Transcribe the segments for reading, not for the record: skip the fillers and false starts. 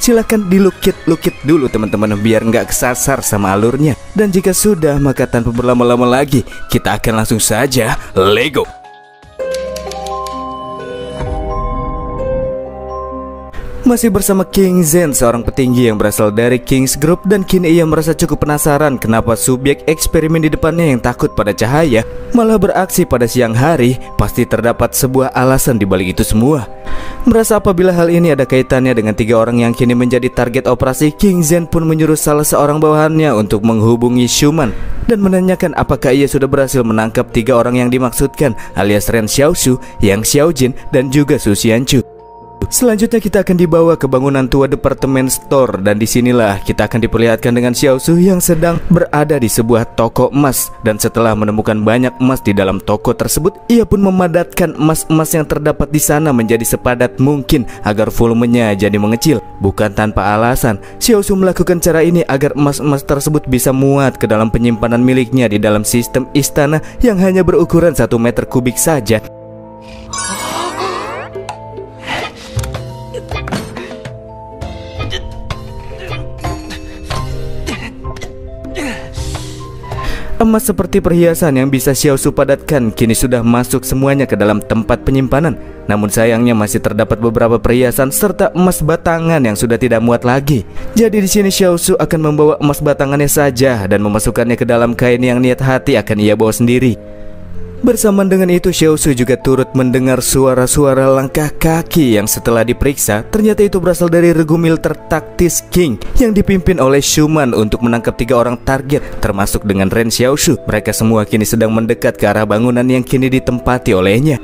Silahkan dilukit-lukit dulu teman-teman, biar nggak kesasar sama alurnya. Dan jika sudah, maka tanpa berlama-lama lagi, kita akan langsung saja Lego. Masih bersama King Zen, seorang petinggi yang berasal dari King's Group, dan kini ia merasa cukup penasaran kenapa subjek eksperimen di depannya yang takut pada cahaya malah beraksi pada siang hari. Pasti terdapat sebuah alasan di balik itu semua. Merasa apabila hal ini ada kaitannya dengan 3 orang yang kini menjadi target operasi, King Zen pun menyuruh salah seorang bawahannya untuk menghubungi Schumann dan menanyakan apakah ia sudah berhasil menangkap 3 orang yang dimaksudkan, alias Ren Xiaoshu, Yang Xiaojin, dan juga Su Xianchu. Selanjutnya kita akan dibawa ke bangunan tua departemen store, dan disinilah kita akan diperlihatkan dengan Xiaoshu yang sedang berada di sebuah toko emas. Dan setelah menemukan banyak emas di dalam toko tersebut, ia pun memadatkan emas-emas yang terdapat di sana menjadi sepadat mungkin agar volumenya jadi mengecil. Bukan tanpa alasan, Xiaoshu melakukan cara ini agar emas-emas tersebut bisa muat ke dalam penyimpanan miliknya di dalam sistem istana yang hanya berukuran 1 meter kubik saja. Emas seperti perhiasan yang bisa Xiaoshu padatkan kini sudah masuk semuanya ke dalam tempat penyimpanan. Namun sayangnya masih terdapat beberapa perhiasan serta emas batangan yang sudah tidak muat lagi. Jadi di sini Xiaoshu akan membawa emas batangannya saja dan memasukkannya ke dalam kain yang niat hati akan ia bawa sendiri. Bersamaan dengan itu, Xiaoshu juga turut mendengar suara-suara langkah kaki yang setelah diperiksa ternyata itu berasal dari regu militer taktis King yang dipimpin oleh Schumann untuk menangkap 3 orang target, termasuk dengan Ren Xiaoshu. Mereka semua kini sedang mendekat ke arah bangunan yang kini ditempati olehnya.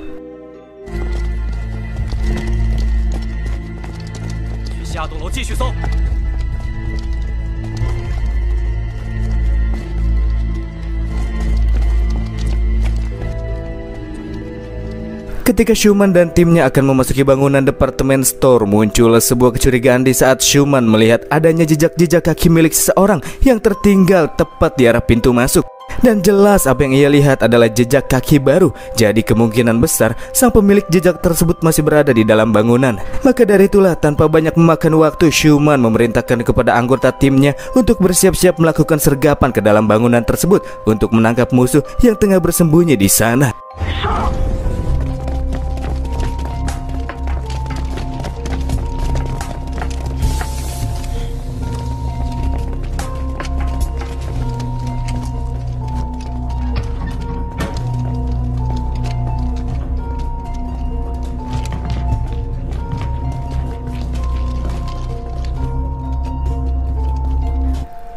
Ketika Schumann dan timnya akan memasuki bangunan departemen store, muncul sebuah kecurigaan di saat Schumann melihat adanya jejak-jejak kaki milik seseorang yang tertinggal tepat di arah pintu masuk. Dan jelas apa yang ia lihat adalah jejak kaki baru. Jadi kemungkinan besar sang pemilik jejak tersebut masih berada di dalam bangunan. Maka dari itulah tanpa banyak memakan waktu, Schumann memerintahkan kepada anggota timnya untuk bersiap-siap melakukan sergapan ke dalam bangunan tersebut untuk menangkap musuh yang tengah bersembunyi di sana.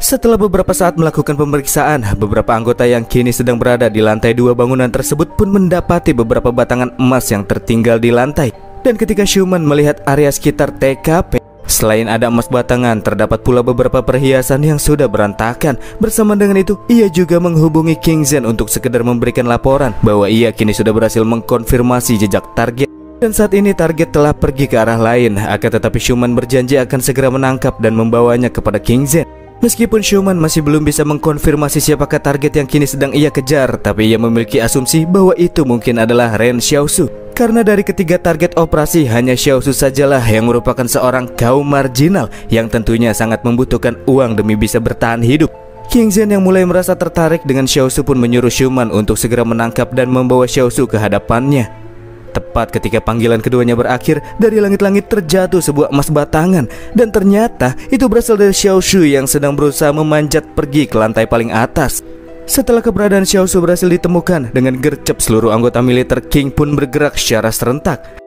Setelah beberapa saat melakukan pemeriksaan, beberapa anggota yang kini sedang berada di lantai 2 bangunan tersebut pun mendapati beberapa batangan emas yang tertinggal di lantai. Dan ketika Schumann melihat area sekitar TKP, selain ada emas batangan, terdapat pula beberapa perhiasan yang sudah berantakan. Bersamaan dengan itu, ia juga menghubungi King Zen untuk sekedar memberikan laporan bahwa ia kini sudah berhasil mengkonfirmasi jejak target. Dan saat ini target telah pergi ke arah lain, akan tetapi Schumann berjanji akan segera menangkap dan membawanya kepada King Zen. Meskipun Schumann masih belum bisa mengkonfirmasi siapakah target yang kini sedang ia kejar, tapi ia memiliki asumsi bahwa itu mungkin adalah Ren Xiaoshu. Karena dari ketiga target operasi, hanya Xiaoshu sajalah yang merupakan seorang kaum marginal yang tentunya sangat membutuhkan uang demi bisa bertahan hidup. King Zen yang mulai merasa tertarik dengan Xiaoshu pun menyuruh Schumann untuk segera menangkap dan membawa Xiaoshu ke hadapannya. Tepat ketika panggilan keduanya berakhir, dari langit-langit terjatuh sebuah emas batangan. Dan ternyata itu berasal dari Xiaoshu yang sedang berusaha memanjat pergi ke lantai paling atas. Setelah keberadaan Xiaoshu berhasil ditemukan, dengan gercep seluruh anggota militer King pun bergerak secara serentak.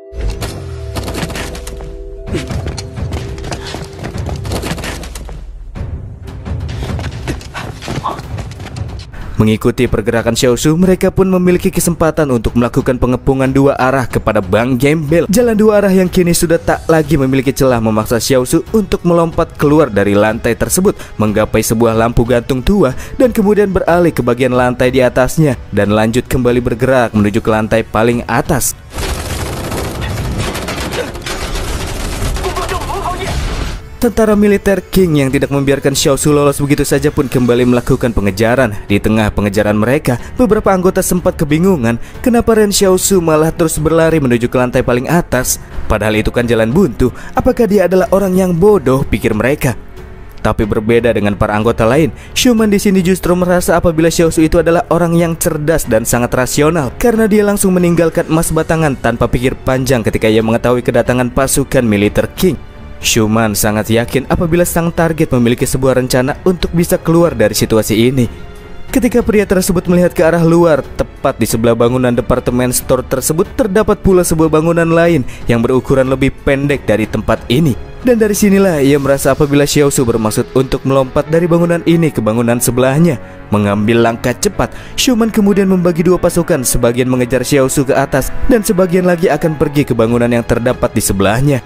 Mengikuti pergerakan Xiaoshu, mereka pun memiliki kesempatan untuk melakukan pengepungan 2 arah kepada Bank Gembel. Jalan 2 arah yang kini sudah tak lagi memiliki celah memaksa Xiaoshu untuk melompat keluar dari lantai tersebut, menggapai sebuah lampu gantung tua, dan kemudian beralih ke bagian lantai di atasnya, dan lanjut kembali bergerak menuju ke lantai paling atas. Tentara militer King yang tidak membiarkan Xiaosu lolos begitu saja pun kembali melakukan pengejaran. Di tengah pengejaran mereka, beberapa anggota sempat kebingungan kenapa Ren Xiaosu malah terus berlari menuju ke lantai paling atas. Padahal itu kan jalan buntu. Apakah dia adalah orang yang bodoh, pikir mereka. Tapi berbeda dengan para anggota lain, Schumann di sini justru merasa apabila Xiaosu itu adalah orang yang cerdas dan sangat rasional, karena dia langsung meninggalkan emas batangan tanpa pikir panjang ketika ia mengetahui kedatangan pasukan militer King. Schumann sangat yakin apabila sang target memiliki sebuah rencana untuk bisa keluar dari situasi ini. Ketika pria tersebut melihat ke arah luar, tepat di sebelah bangunan departemen store tersebut terdapat pula sebuah bangunan lain yang berukuran lebih pendek dari tempat ini. Dan dari sinilah ia merasa apabila Xiaosu bermaksud untuk melompat dari bangunan ini ke bangunan sebelahnya. Mengambil langkah cepat, Schumann kemudian membagi dua pasukan, sebagian mengejar Xiaosu ke atas dan sebagian lagi akan pergi ke bangunan yang terdapat di sebelahnya.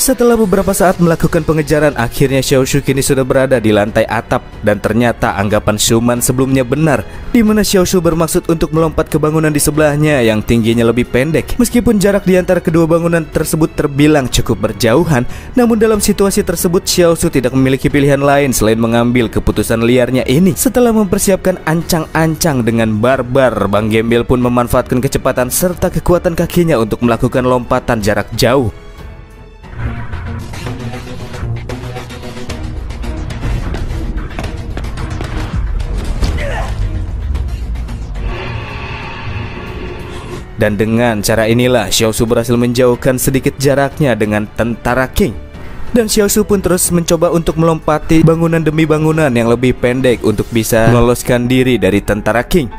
Setelah beberapa saat melakukan pengejaran, akhirnya Xiaosu kini sudah berada di lantai atap. Dan ternyata anggapan Schumann sebelumnya benar, di mana Xiaosu bermaksud untuk melompat ke bangunan di sebelahnya yang tingginya lebih pendek. Meskipun jarak di antara kedua bangunan tersebut terbilang cukup berjauhan, namun dalam situasi tersebut Xiaosu tidak memiliki pilihan lain selain mengambil keputusan liarnya ini. Setelah mempersiapkan ancang-ancang dengan barbar, Bang Gembel pun memanfaatkan kecepatan serta kekuatan kakinya untuk melakukan lompatan jarak jauh. Dan dengan cara inilah Xiaosu berhasil menjauhkan sedikit jaraknya dengan tentara King. Dan Xiaosu pun terus mencoba untuk melompati bangunan demi bangunan yang lebih pendek untuk bisa meloloskan diri dari tentara King.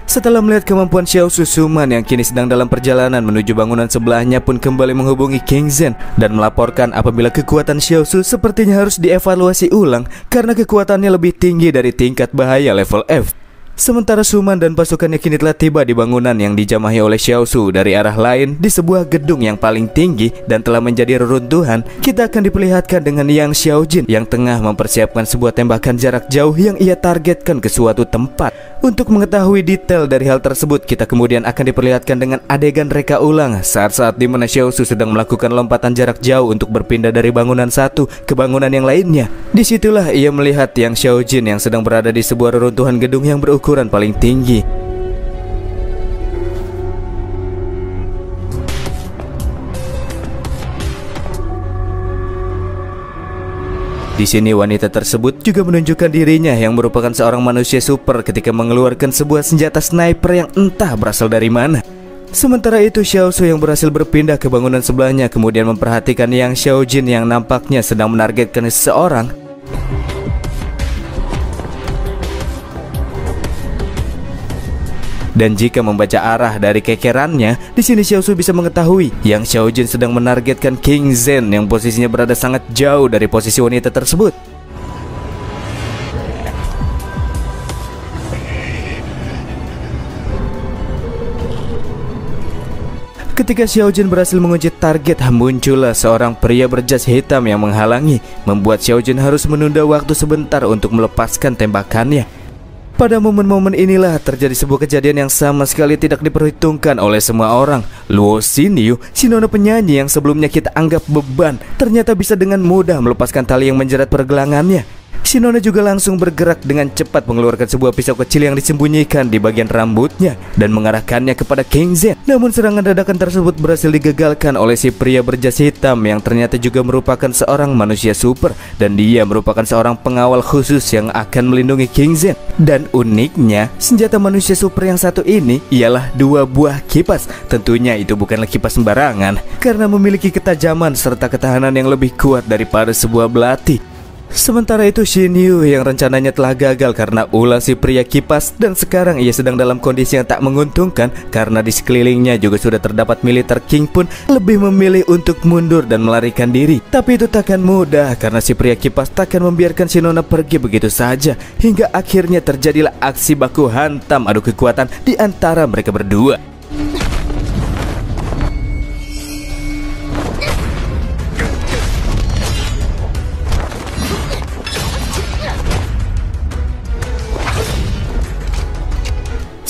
Setelah melihat kemampuan Xiaosu, Schumann yang kini sedang dalam perjalanan menuju bangunan sebelahnya pun kembali menghubungi King Zhen dan melaporkan apabila kekuatan Xiaosu sepertinya harus dievaluasi ulang karena kekuatannya lebih tinggi dari tingkat bahaya level F. Sementara Schumann dan pasukannya kini telah tiba di bangunan yang dijamahi oleh Xiaosu dari arah lain di sebuah gedung yang paling tinggi dan telah menjadi reruntuhan. Kita akan diperlihatkan dengan Yang Xiaojin yang tengah mempersiapkan sebuah tembakan jarak jauh yang ia targetkan ke suatu tempat. Untuk mengetahui detail dari hal tersebut, kita kemudian akan diperlihatkan dengan adegan reka ulang saat-saat di mana Xiaosu sedang melakukan lompatan jarak jauh untuk berpindah dari bangunan satu ke bangunan yang lainnya. Disitulah ia melihat Yang Xiaojin yang sedang berada di sebuah reruntuhan gedung yang berukuran paling tinggi. Di sini wanita tersebut juga menunjukkan dirinya yang merupakan seorang manusia super ketika mengeluarkan sebuah senjata sniper yang entah berasal dari mana. Sementara itu Xiaosu yang berhasil berpindah ke bangunan sebelahnya kemudian memperhatikan Yang Xiaojin yang nampaknya sedang menargetkan seseorang. Dan jika membaca arah dari kekerannya, di sini Xiaosu bisa mengetahui Yang Xiaojin sedang menargetkan King Zhen yang posisinya berada sangat jauh dari posisi wanita tersebut. Ketika Xiaojin berhasil mengunci target, muncullah seorang pria berjas hitam yang menghalangi, membuat Xiaojin harus menunda waktu sebentar untuk melepaskan tembakannya. Pada momen-momen inilah terjadi sebuah kejadian yang sama sekali tidak diperhitungkan oleh semua orang. Luo Xinyu, si nona penyanyi yang sebelumnya kita anggap beban, ternyata bisa dengan mudah melepaskan tali yang menjerat pergelangannya. Si nona juga langsung bergerak dengan cepat mengeluarkan sebuah pisau kecil yang disembunyikan di bagian rambutnya dan mengarahkannya kepada King Zhen. Namun serangan dadakan tersebut berhasil digagalkan oleh si pria berjas hitam yang ternyata juga merupakan seorang manusia super, dan dia merupakan seorang pengawal khusus yang akan melindungi King Zhen. Dan uniknya, senjata manusia super yang satu ini ialah dua buah kipas. Tentunya itu bukanlah kipas sembarangan karena memiliki ketajaman serta ketahanan yang lebih kuat daripada sebuah belati. Sementara itu Xinyu yang rencananya telah gagal karena ulah si pria kipas, dan sekarang ia sedang dalam kondisi yang tak menguntungkan karena di sekelilingnya juga sudah terdapat militer King pun lebih memilih untuk mundur dan melarikan diri. Tapi itu takkan mudah karena si pria kipas takkan membiarkan si nona pergi begitu saja, hingga akhirnya terjadilah aksi baku hantam adu kekuatan di antara mereka berdua.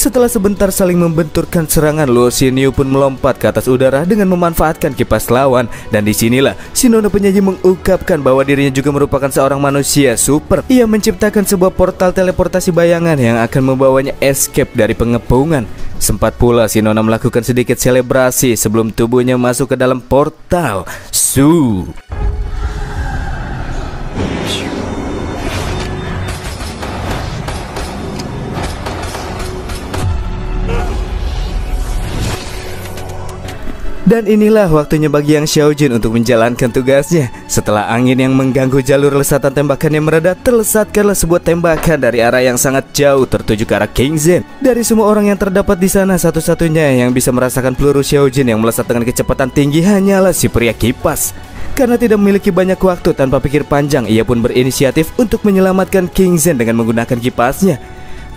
Setelah sebentar saling membenturkan serangan, Luo Xinyu pun melompat ke atas udara dengan memanfaatkan kipas lawan. Dan disinilah si nona penyanyi mengungkapkan bahwa dirinya juga merupakan seorang manusia super. Ia menciptakan sebuah portal teleportasi bayangan yang akan membawanya escape dari pengepungan. Sempat pula si nona melakukan sedikit selebrasi sebelum tubuhnya masuk ke dalam portal. Dan inilah waktunya bagi Yang Xiaojun untuk menjalankan tugasnya. Setelah angin yang mengganggu jalur lesatan tembakannya mereda, terlesatkanlah sebuah tembakan dari arah yang sangat jauh tertuju ke arah King Zhen. Dari semua orang yang terdapat di sana, satu-satunya yang bisa merasakan peluru Xiaojun yang melesat dengan kecepatan tinggi hanyalah si pria kipas. Karena tidak memiliki banyak waktu, tanpa pikir panjang ia pun berinisiatif untuk menyelamatkan King Zhen dengan menggunakan kipasnya.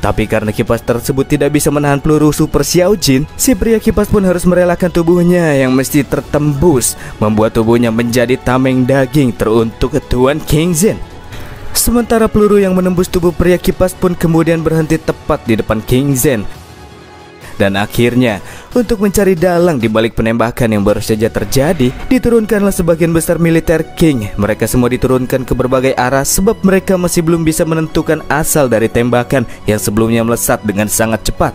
Tapi karena kipas tersebut tidak bisa menahan peluru super Xiaojun, si pria kipas pun harus merelakan tubuhnya yang mesti tertembus, membuat tubuhnya menjadi tameng daging teruntuk Tuan King Zhen. Sementara peluru yang menembus tubuh pria kipas pun kemudian berhenti tepat di depan King Zhen. Dan akhirnya, untuk mencari dalang di balik penembakan yang baru saja terjadi, diturunkanlah sebagian besar militer King. Mereka semua diturunkan ke berbagai arah sebab mereka masih belum bisa menentukan asal dari tembakan yang sebelumnya melesat dengan sangat cepat.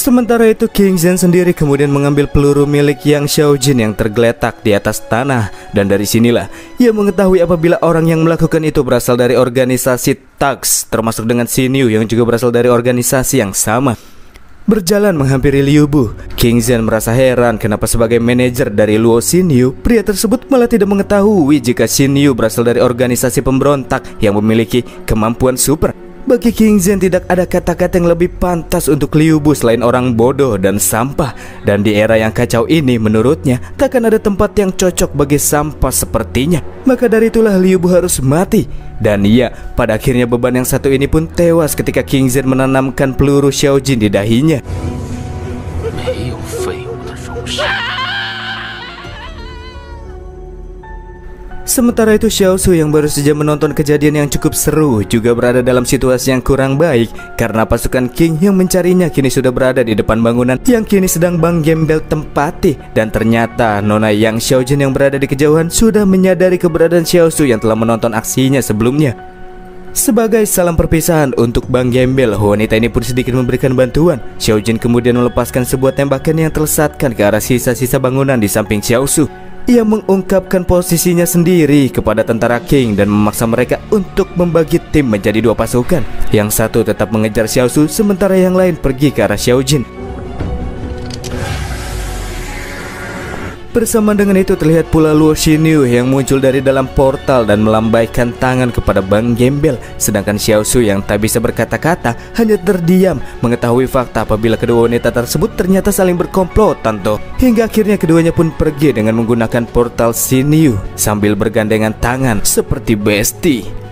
Sementara itu King Zhen sendiri kemudian mengambil peluru milik Yang Xiaojun yang tergeletak di atas tanah. Dan dari sinilah ia mengetahui apabila orang yang melakukan itu berasal dari organisasi Thugs, termasuk dengan Xinyu yang juga berasal dari organisasi yang sama. Berjalan menghampiri Liu Bu, King Zhen merasa heran kenapa sebagai manajer dari Luo Xinyu, pria tersebut malah tidak mengetahui jika Xinyu berasal dari organisasi pemberontak yang memiliki kemampuan super. Bagi King Zhen tidak ada kata-kata yang lebih pantas untuk Liu Bu selain orang bodoh dan sampah. Dan di era yang kacau ini menurutnya takkan ada tempat yang cocok bagi sampah sepertinya. Maka dari itulah Liu Bu harus mati. Dan iya, pada akhirnya beban yang satu ini pun tewas ketika King Zhen menanamkan peluru Xiaojun di dahinya. Sementara itu Xiao Su yang baru saja menonton kejadian yang cukup seru juga berada dalam situasi yang kurang baik karena pasukan King yang mencarinya kini sudah berada di depan bangunan yang kini sedang Bang Gembel tempati. Dan ternyata nona Yang Xiaojun yang berada di kejauhan sudah menyadari keberadaan Xiao Su yang telah menonton aksinya sebelumnya. Sebagai salam perpisahan untuk Bang Gembel, wanita ini pun sedikit memberikan bantuan. Xiaojun kemudian melepaskan sebuah tembakan yang terlesatkan ke arah sisa-sisa bangunan di samping Xiao Su. Ia mengungkapkan posisinya sendiri kepada tentara King dan memaksa mereka untuk membagi tim menjadi dua pasukan. Yang satu tetap mengejar Xiao Su, sementara yang lain pergi ke arah Xiaojun. Bersama dengan itu terlihat pula Luo Xinyu yang muncul dari dalam portal dan melambaikan tangan kepada Bang Gembel. Sedangkan Xiao Su yang tak bisa berkata-kata hanya terdiam mengetahui fakta apabila kedua wanita tersebut ternyata saling berkomplotan toh. Hingga akhirnya keduanya pun pergi dengan menggunakan portal Xinyu sambil bergandengan tangan seperti besti.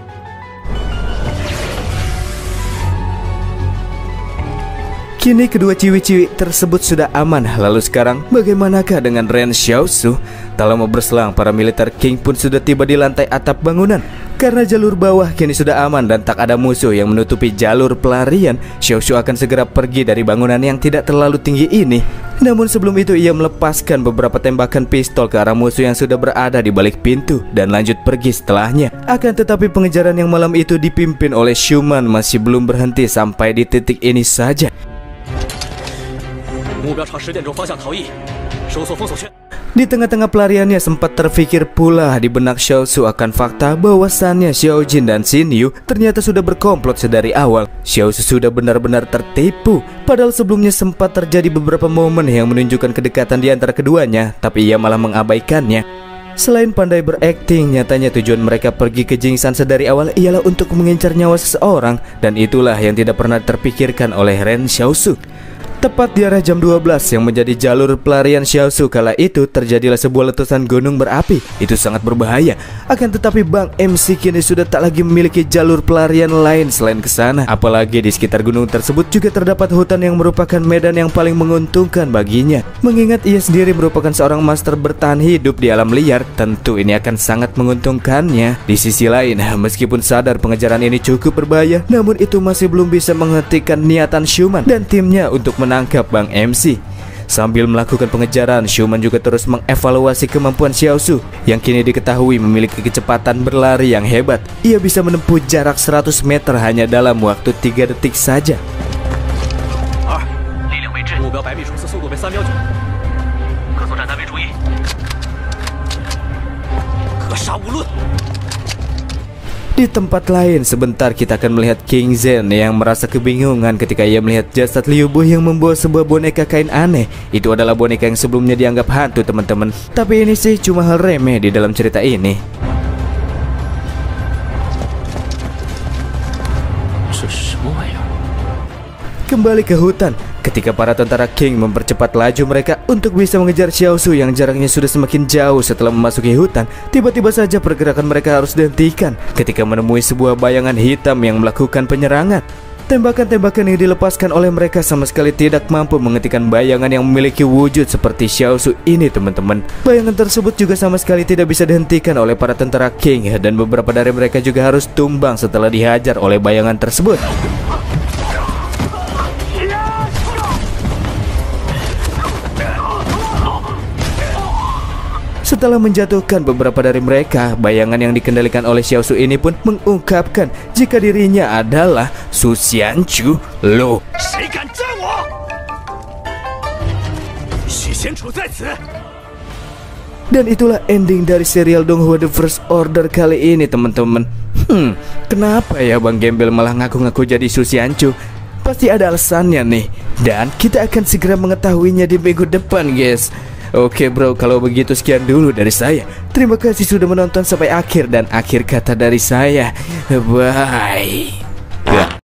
Kini kedua ciwi-ciwi tersebut sudah aman. Lalu sekarang bagaimanakah dengan Ren Xiao Su? Tak lama berselang para militer King pun sudah tiba di lantai atap bangunan. Karena jalur bawah kini sudah aman dan tak ada musuh yang menutupi jalur pelarian, Xiao Su akan segera pergi dari bangunan yang tidak terlalu tinggi ini. Namun sebelum itu ia melepaskan beberapa tembakan pistol ke arah musuh yang sudah berada di balik pintu dan lanjut pergi setelahnya. Akan tetapi pengejaran yang malam itu dipimpin oleh Schumann masih belum berhenti sampai di titik ini saja. Di tengah-tengah pelariannya sempat terfikir pula di benak Xiao Su akan fakta bahwasannya Xiaojun dan Xinyu ternyata sudah berkomplot sedari awal. Xiao Su sudah benar-benar tertipu. Padahal sebelumnya sempat terjadi beberapa momen yang menunjukkan kedekatan di antara keduanya, tapi ia malah mengabaikannya. Selain pandai berakting, nyatanya tujuan mereka pergi ke Jingsan sedari awal ialah untuk mengincar nyawa seseorang. Dan itulah yang tidak pernah terpikirkan oleh Ren Xiao Su. Tepat di arah jam 12 yang menjadi jalur pelarian Xiaosu kala itu, terjadilah sebuah letusan gunung berapi. Itu sangat berbahaya. Akan tetapi Bang MC kini sudah tak lagi memiliki jalur pelarian lain selain ke sana. Apalagi di sekitar gunung tersebut juga terdapat hutan yang merupakan medan yang paling menguntungkan baginya. Mengingat ia sendiri merupakan seorang master bertahan hidup di alam liar, tentu ini akan sangat menguntungkannya. Di sisi lain, meskipun sadar pengejaran ini cukup berbahaya, namun itu masih belum bisa menghentikan niatan Xiuman dan timnya untuk menangkap Bang MC. Sambil melakukan pengejaran, Xiuman juga terus mengevaluasi kemampuan Xiaosu yang kini diketahui memiliki kecepatan berlari yang hebat. Ia bisa menempuh jarak 100 meter hanya dalam waktu 3 detik saja. Di tempat lain, sebentar kita akan melihat King Zhen yang merasa kebingungan ketika ia melihat jasad Liu Bu yang membawa sebuah boneka kain aneh. Itu adalah boneka yang sebelumnya dianggap hantu, teman-teman. Tapi ini sih cuma hal remeh di dalam cerita ini. Kembali ke hutan, ketika para tentara King mempercepat laju mereka untuk bisa mengejar Xiaosu yang jaraknya sudah semakin jauh setelah memasuki hutan, tiba-tiba saja pergerakan mereka harus dihentikan ketika menemui sebuah bayangan hitam yang melakukan penyerangan. Tembakan-tembakan yang dilepaskan oleh mereka sama sekali tidak mampu menghentikan bayangan yang memiliki wujud seperti Xiaosu ini, teman-teman. Bayangan tersebut juga sama sekali tidak bisa dihentikan oleh para tentara King, dan beberapa dari mereka juga harus tumbang setelah dihajar oleh bayangan tersebut. Setelah menjatuhkan beberapa dari mereka, bayangan yang dikendalikan oleh Xiaosu ini pun mengungkapkan jika dirinya adalah Su Xianchu Lu. Dan itulah ending dari serial Donghua The First Order kali ini, teman-teman. Kenapa ya Bang Gembel malah ngaku-ngaku jadi Su Xianchu? Pasti ada alasannya nih, dan kita akan segera mengetahuinya di minggu depan, guys. Oke bro, kalau begitu sekian dulu dari saya. Terima kasih sudah menonton sampai akhir, dan akhir kata dari saya, bye.